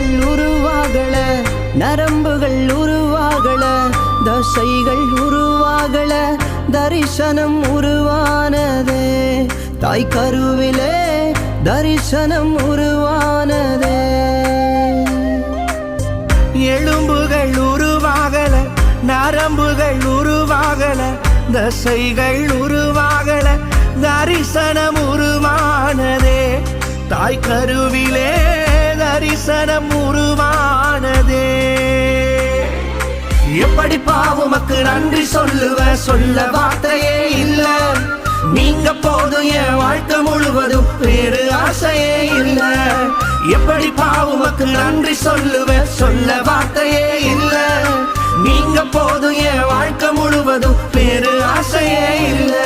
எலும்புகள் உருவாகல, நரம்புகள் உருவாகல, தசைகள் உருவாகல, தரிசனம் உருவானதே. தாய் கருவிலே தரிசனம் உருவானதே. எலும்புகள் உருவாகல, நரம்புகள் உருவாகல, தசைகள் உருவாகல, தரிசனம் உருவானதே. தாய் கருவிலே தரிசனம் உருவானதே. எப்படி பாவுமக்கு நன்றி சொல்லுவ, சொல்ல வார்த்தையே இல்ல. நீங்க போதும் என் வாழ்க்கை முழுவதும் வேறு ஆசையே இல்ல. எப்படி பாவுமக்கு நன்றி சொல்லுவ, சொல்ல வார்த்தையே இல்ல. நீங்க போதும் என் வாழ்க்கை முழுவதும் வேறு ஆசையே இல்ல.